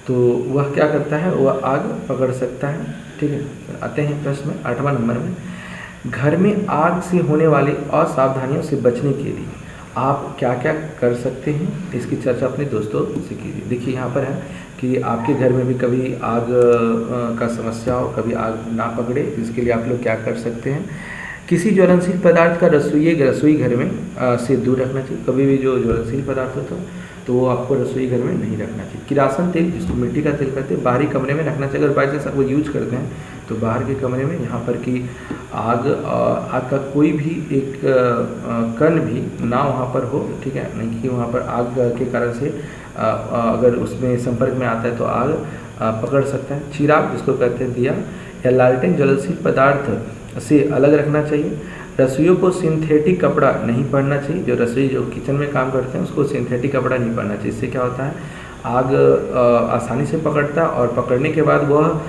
तो वह क्या करता है, वह आग पकड़ सकता है। ठीक है, आते हैं प्रश्न में 8वां नंबर में, घर में आग से होने वाली असावधानियों से बचने के लिए आप क्या क्या कर सकते हैं, इसकी चर्चा अपने दोस्तों से कीजिए। देखिए यहाँ पर है कि आपके घर में भी कभी आग का समस्या हो, कभी आग ना पकड़े, इसके लिए आप लोग क्या कर सकते हैं। किसी ज्वलनशील पदार्थ का रसोई घर में से दूर रखना चाहिए। कभी भी जो ज्वलनशील पदार्थ होता है तो वो आपको रसोई घर में नहीं रखना चाहिए। किरासन तेल, जिसको मिट्टी का तेल कहते हैं, बाहरी कमरे में रखना चाहिए। अगर बाई चांस आप वो यूज करते हैं तो बाहर के कमरे में, यहाँ पर कि आग का कोई भी एक कण भी ना वहाँ पर हो। ठीक है, नहीं कि वहाँ पर आग के कारण से अगर उसमें संपर्क में आता है तो आग पकड़ सकता है। चिराग, जिसको कहते हैं दिया, या लालटेन ज्वलनशील पदार्थ से अलग रखना चाहिए। रसोइयों को सिंथेटिक कपड़ा नहीं पहनना चाहिए। जो रसोई जो किचन में काम करते हैं उसको सिंथेटिक कपड़ा नहीं पहनना चाहिए। इससे क्या होता है, आग आसानी से पकड़ता है और पकड़ने के बाद वह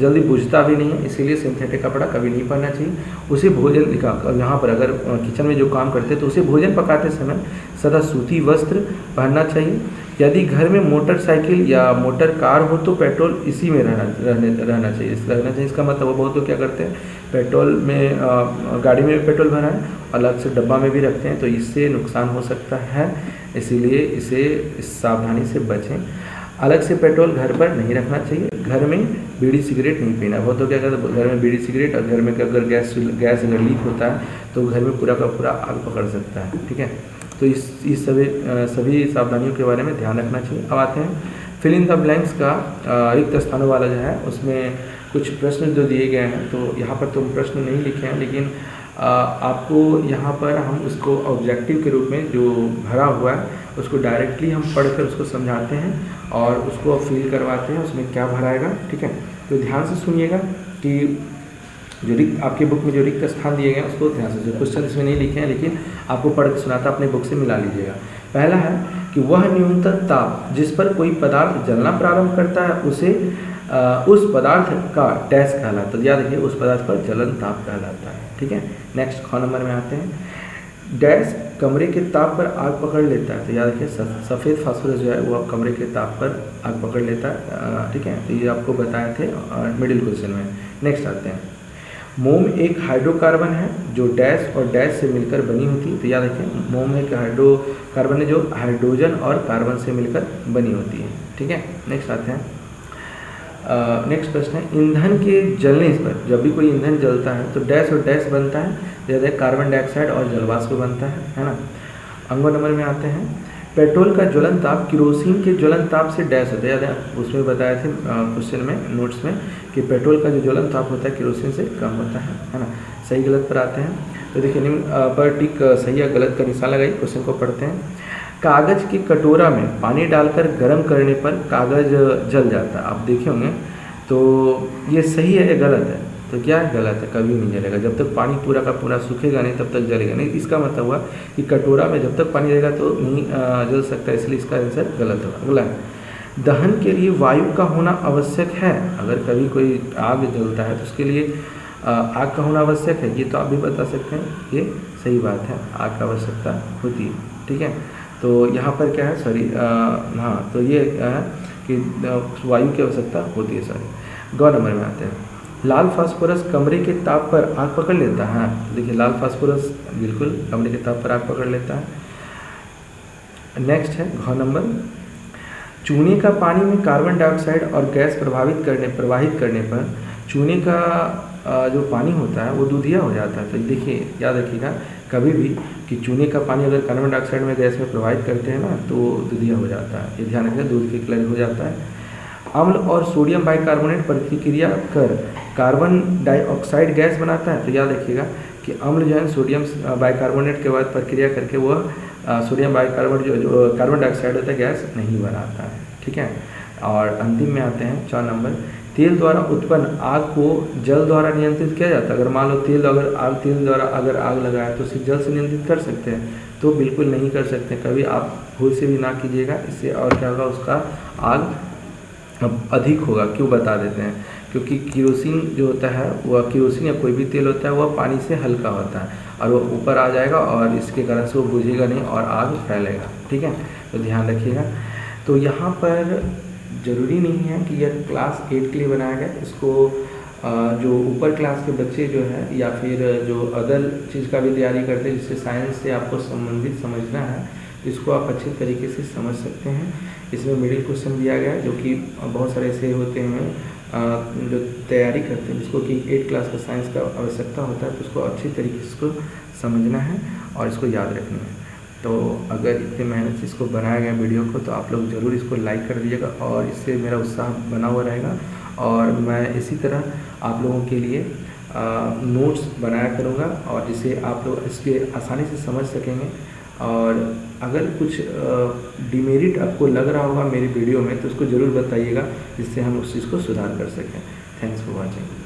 जल्दी बुझता भी नहीं है, इसीलिए सिंथेटिक कपड़ा कभी नहीं पहनना चाहिए। उसे भोजन यहाँ पर अगर किचन में जो काम करते हैं तो उसे भोजन पकाते समय सदा सूती वस्त्र पहनना चाहिए। यदि घर में मोटरसाइकिल या मोटर कार हो तो पेट्रोल इसी में रहना चाहिए। इसका मतलब वो बहुत लोग क्या करते हैं, पेट्रोल में गाड़ी में पेट्रोल भराएं, अलग से डब्बा में भी रखते हैं, तो इससे नुकसान हो सकता है, इसीलिए इसे सावधानी से बचें। अलग से पेट्रोल घर पर नहीं रखना चाहिए। घर में बीड़ी सिगरेट नहीं पीना। वो तो क्या कहते हैं, घर में बीड़ी सिगरेट और घर में अगर गैस अगर लीक होता है तो घर में पूरा का पूरा आग पकड़ सकता है। ठीक है, तो इस सभी सावधानियों के बारे में ध्यान रखना चाहिए। अब आते हैं फिल इन द ब्लैंक्स का रिक्त स्थानों वाला जो है, उसमें कुछ प्रश्न जो दिए गए हैं, तो यहाँ पर तो प्रश्न नहीं लिखे हैं, लेकिन आपको यहाँ पर हम उसको ऑब्जेक्टिव के रूप में जो भरा हुआ है उसको डायरेक्टली हम पढ़कर उसको समझाते हैं और उसको फील करवाते हैं उसमें क्या भराएगा। ठीक है, तो ध्यान से सुनिएगा कि जो रिक्त आपके बुक में जो रिक्त स्थान दिए गए हैं उसको ध्यान से, जो क्वेश्चन इसमें नहीं लिखे हैं लेकिन आपको पढ़ के सुनाता, अपने बुक से मिला लीजिएगा। पहला है कि वह न्यूनतम ताप जिस पर कोई पदार्थ जलना प्रारंभ करता है उसे उस पदार्थ का डैश कहलाता है। याद रखिए, उस पदार्थ पर जलन ताप कहलाता है। ठीक है, नेक्स्ट ख नंबर में आते हैं। डैश कमरे के ताप पर आग पकड़ लेता है, तो याद रखिए सफ़ेद फास्फोरस जो है वो कमरे के ताप पर आग पकड़ लेता है। ठीक है, तो ये आपको बताए थे मिडिल क्वेश्चन में। नेक्स्ट आते हैं, मोम एक हाइड्रोकार्बन है जो डैश और डैश से मिलकर बनी होती है। तो याद रखें, मोम एक हाइड्रोकार्बन है जो हाइड्रोजन और कार्बन से मिलकर बनी होती है। ठीक है, नेक्स्ट आते हैं, नेक्स्ट प्रश्न है, ईंधन के जलने पर, जब भी कोई ईंधन जलता है तो डैश और डैश बनता है, जैसे कार्बन डाइऑक्साइड और जलवाष्प बनता है ना। अंगों नंबर में आते हैं, पेट्रोल का ज्वलन ताप किरोसिन के ज्वलन ताप से डैश होता है। याद है, उसमें बताए थे क्वेश्चन में, नोट्स में, कि पेट्रोल का जो ज्वलन ताप होता है किरोसिन से कम होता है ना। सही गलत पर आते हैं, तो देखिए निम्न पर टिक सही या गलत का निशान लगाइए। क्वेश्चन को पढ़ते हैं, कागज़ की कटोरा में पानी डालकर गर्म करने पर कागज़ जल जाता है। आप देखे होंगे, तो ये सही है या गलत है? तो क्या है, गलत है, कभी नहीं जलेगा। जब तक पानी पूरा का पूरा सूखेगा नहीं तब तक जलेगा नहीं। इसका मतलब हुआ कि कटोरा में जब तक पानी रहेगा तो नहीं जल सकता, इसलिए इसका आंसर गलत होगा। अगला है, दहन के लिए वायु का होना आवश्यक है। अगर कभी कोई आग जलता है तो उसके लिए आग का होना आवश्यक है, ये तो आप भी बता सकते हैं, ये सही बात है, आग का आवश्यकता होती है। ठीक है, तो यहाँ पर क्या है, सॉरी हाँ, तो ये है कि वायु की आवश्यकता होती है। सॉरी, ग नंबर में आते हैं, लाल फास्फोरस कमरे के ताप पर आग पकड़ लेता है। देखिए, लाल फास्फोरस बिल्कुल कमरे के ताप पर आग पकड़ लेता है। नेक्स्ट है घ नंबर, चूने का पानी में कार्बन डाइऑक्साइड और गैस प्रवाहित करने पर चूने का जो पानी होता है वो दूधिया हो जाता है। तो देखिए, याद रखिएगा कभी भी कि चूने का पानी अगर कार्बन डाइऑक्साइड में गैस में प्रवाहित करते हैं ना तो दूधिया हो जाता है, ये ध्यान रखिएगा, दूध की कलर हो जाता है। अम्ल और सोडियम बाइकार्बोनेट प्रतिक्रिया कर कार्बन डाइऑक्साइड गैस बनाता है। तो याद रखिएगा कि अम्ल जो है सोडियम बाइकार्बोनेट के बाद प्रक्रिया करके वह सोडियम बाइकार्बोनेट जो कार्बन डाइऑक्साइड होता है गैस नहीं बनाता है। ठीक है, और अंतिम में आते हैं 4 नंबर, तेल द्वारा उत्पन्न आग को जल द्वारा नियंत्रित किया जाता है। अगर मान लो तेल द्वारा अगर आग लगाए तो उसे जल से नियंत्रित कर सकते हैं? तो बिल्कुल नहीं कर सकते, कभी आप भूल से भी ना कीजिएगा, इससे और क्या होगा, उसका आग अधिक होगा। क्यों, बता देते हैं, क्योंकि केरोसिन जो होता है वह केरोसिन या कोई भी तेल होता है वह पानी से हल्का होता है और वो ऊपर आ जाएगा और इसके कारण से वो बुझेगा नहीं और आग फैलेगा। ठीक है, तो ध्यान रखिएगा। तो यहाँ पर ज़रूरी नहीं है कि यह क्लास 8 के लिए बनाया गया। इसको जो ऊपर क्लास के बच्चे जो है या फिर जो अदर चीज़ का भी तैयारी करते हैं जिससे साइंस से आपको संबंधित समझना है, इसको आप अच्छे तरीके से समझ सकते हैं। इसमें मिडिल क्वेश्चन दिया गया है जो कि बहुत सारे ऐसे होते हैं जो तैयारी करते हैं जिसको कि 8 क्लास का साइंस का आवश्यकता होता है, तो उसको अच्छी तरीके से इसको समझना है और इसको याद रखना है। तो अगर इतने मेहनत से इसको बनाया गया वीडियो को, तो आप लोग ज़रूर इसको लाइक कर दीजिएगा और इससे मेरा उत्साह बना हुआ रहेगा और मैं इसी तरह आप लोगों के लिए नोट्स बनाया करूँगा और जिसे आप लोग इसके आसानी से समझ सकेंगे। और अगर कुछ डिमेरिट आपको लग रहा होगा मेरी वीडियो में, तो उसको ज़रूर बताइएगा जिससे हम उस चीज़ को सुधार कर सकें। Thanks for watching.